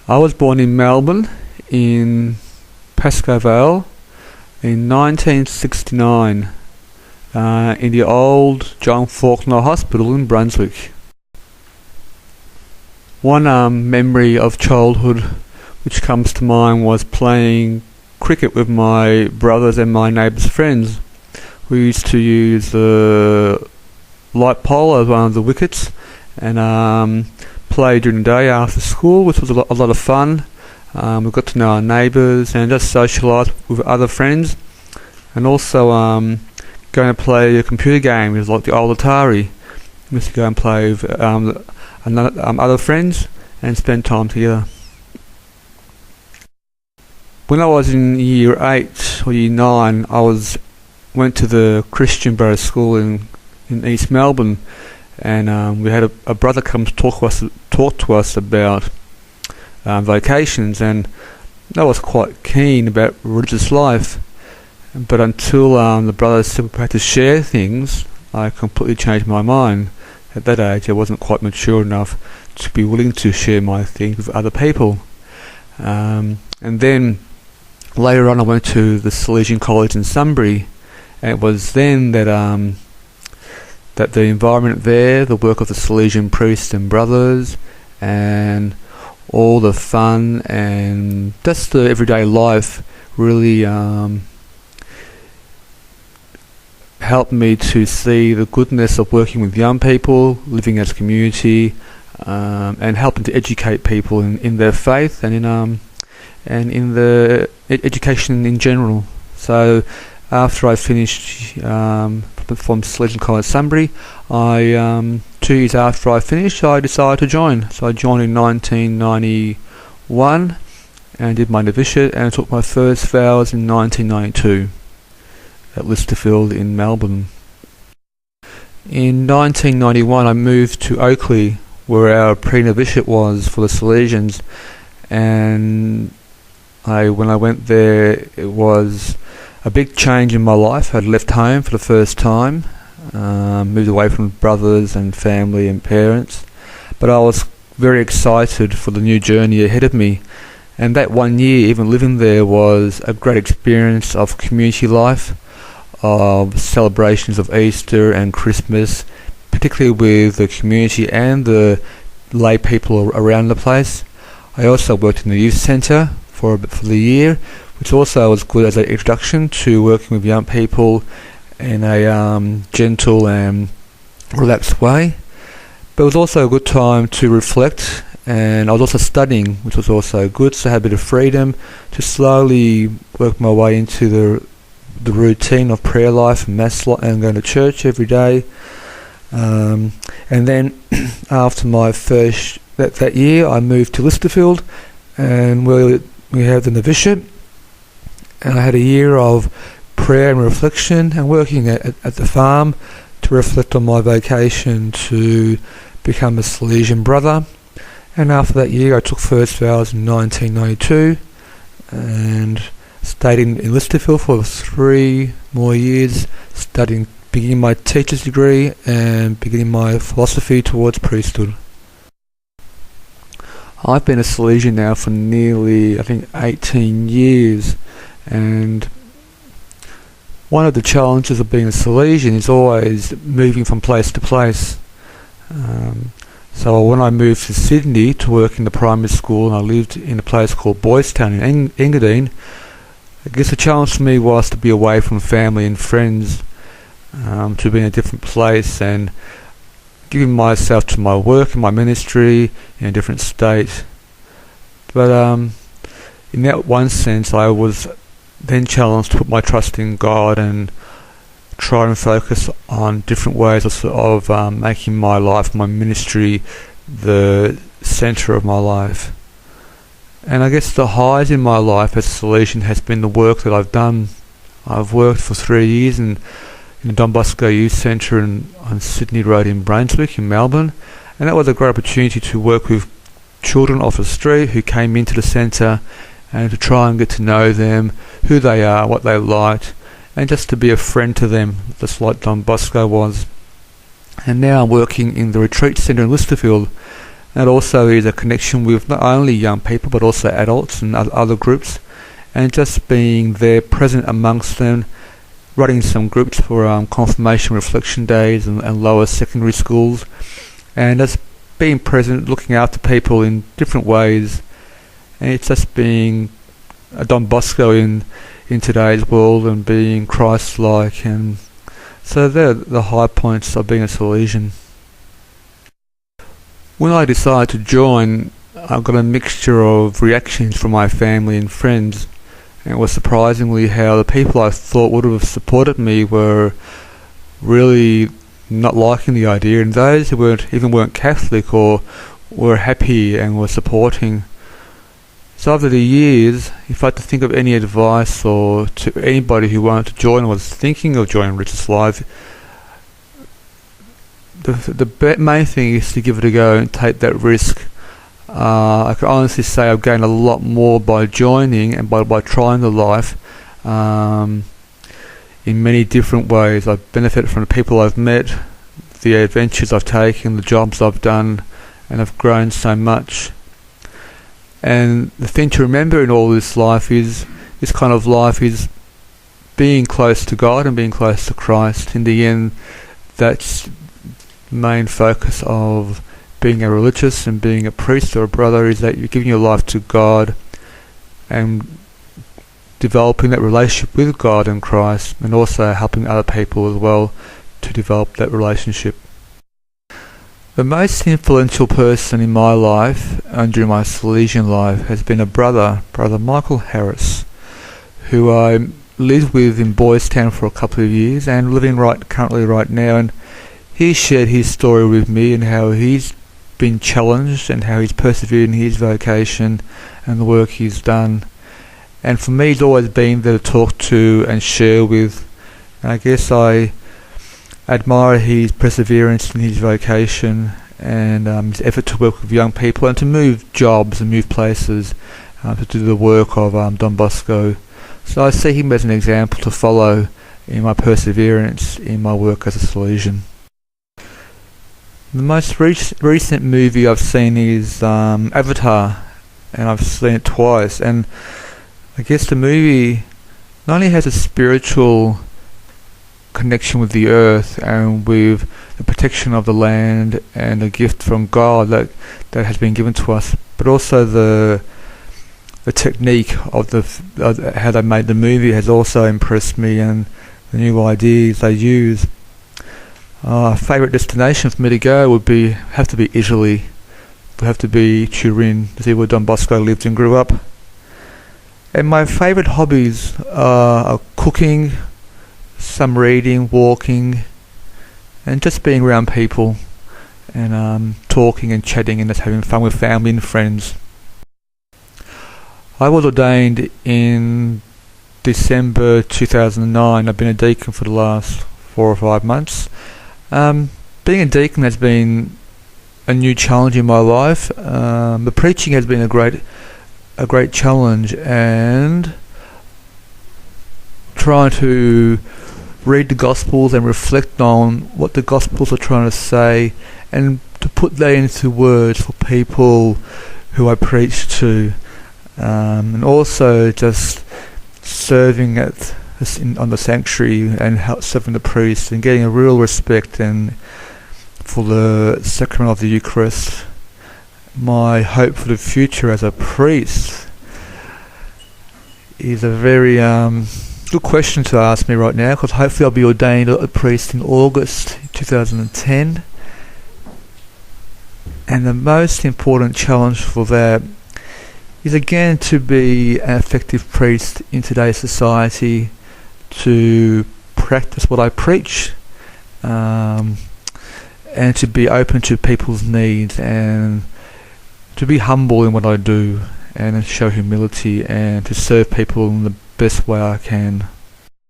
I was born in Melbourne, in Pascoe Vale, in 1969, in the old John Faulkner Hospital in Brunswick. One memory of childhood which comes to mind was playing cricket with my brothers and my neighbours' friends. We used to use the light pole as one of the wickets and play during the day after school, which was a lot of fun. We got to know our neighbours and just socialise with other friends, and also going to play computer games like the old Atari. We used to go and play with other friends and spend time together. When I was in year 8 or year 9, I went to the Christian Borough School in East Melbourne, and we had a brother come to talk to us about vocations, and I was quite keen about religious life. But until the brother said we had to share things, I completely changed my mind. At that age, I wasn't quite mature enough to be willing to share my things with other people. And then later on, I went to the Salesian College in Sunbury, and it was then that the environment there, the work of the Salesian priests and brothers, and all the fun and just the everyday life really helped me to see the goodness of working with young people, living as a community, and helping to educate people in their faith and in the education in general. So after I finished from Salesian College Sunbury, 2 years after I finished, I decided to join. So I joined in 1991 and did my novitiate, and I took my first vows in 1992 at Listerfield in Melbourne. In 1991 I moved to Oakley, where our pre-novitiate was for the Salesians, and when I went there, it was a big change in my life. I'd left home for the first time, moved away from brothers and family and parents, but I was very excited for the new journey ahead of me. And that 1 year, even living there, was a great experience of community life, of celebrations of Easter and Christmas, particularly with the community and the lay people around the place. I also worked in the youth centre for the year, which also was good as an introduction to working with young people in a gentle and relaxed way. But it was also a good time to reflect, and I was also studying, which was also good, so I had a bit of freedom to slowly work my way into the routine of prayer life and mass and going to church every day. And then after my first that year, I moved to Listerfield, and we have the novitiate, and I had a year of prayer and reflection and working at the farm to reflect on my vocation to become a Salesian brother. And after that year, I took first vows in 1992 and stayed in Listerfield for 3 more years, beginning my teacher's degree and beginning my philosophy towards priesthood. I've been a Salesian now for nearly, 18 years, and one of the challenges of being a Salesian is always moving from place to place. So when I moved to Sydney to work in the primary school, and I lived in a place called Boys Town in Engadine, I guess the challenge for me was to be away from family and friends, to be in a different place and giving myself to my work and my ministry in a different state. But in that one sense, I was then challenged to put my trust in God and try and focus on different ways of making my life, my ministry, the centre of my life. And I guess the highs in my life as a Salesian has been the work that I've done. I've worked for 3 years in the Don Bosco Youth Centre on Sydney Road in Brunswick in Melbourne, and that was a great opportunity to work with children off the street who came into the centre and to try and get to know them, who they are, what they liked, and just to be a friend to them, just like Don Bosco was. And now I'm working in the retreat centre in Listerfield, And it also is a connection with not only young people but also adults and other groups, and just being there present amongst them, running some groups for confirmation reflection days and lower secondary schools, and just being present, looking after people in different ways. And it's just being a Don Bosco in today's world and being Christ-like. And so they're the high points of being a Salesian. When I decided to join, I got a mixture of reactions from my family and friends. And it was surprisingly how the people I thought would have supported me were really not liking the idea, and those who weren't Catholic or were happy and were supporting. So over the years, if I had to think of any advice or to anybody who wanted to join or was thinking of joining Religious Life, the main thing is to give it a go and take that risk. I can honestly say I've gained a lot more by joining and by trying the life in many different ways. I've benefited from the people I've met, the adventures I've taken, the jobs I've done, and I've grown so much. And the thing to remember in all this life is, this kind of life is being close to God and being close to Christ. In the end, that's the main focus of being a religious and being a priest or a brother, is that you're giving your life to God and developing that relationship with God and Christ, and also helping other people as well to develop that relationship. The most influential person in my life and during my Salesian life has been a brother Michael Harris, who I lived with in Boys Town for a couple of years and living currently right now. And he shared his story with me and how he's been challenged and how he's persevered in his vocation and the work he's done. And for me, it's always been there to talk to and share with. And I guess I admire his perseverance in his vocation and his effort to work with young people and to move jobs and move places to do the work of Don Bosco. So I see him as an example to follow in my perseverance in my work as a Salesian. The most recent movie I've seen is Avatar, and I've seen it twice. And I guess the movie not only has a spiritual connection with the earth and with the protection of the land and a gift from God that has been given to us, but also the technique of how they made the movie has also impressed me, and the new ideas they use. Favourite destination for me to go would have to be Italy. Would have to be Turin, to see where Don Bosco lived and grew up. And my favourite hobbies are cooking, some reading, walking, and just being around people and talking and chatting and just having fun with family and friends. I was ordained in December 2009. I've been a deacon for the last 4 or 5 months. Being a deacon has been a new challenge in my life. The preaching has been a great challenge, and trying to read the Gospels and reflect on what the Gospels are trying to say and to put that into words for people who I preach to, and also just serving on the sanctuary and serving the priests and getting a real respect and for the sacrament of the Eucharist. My hope for the future as a priest is a very good question to ask me right now, because hopefully I'll be ordained a priest in August 2010, and the most important challenge for that is again to be an effective priest in today's society, to practice what I preach, and to be open to people's needs, and to be humble in what I do, and show humility, and to serve people in the best way I can.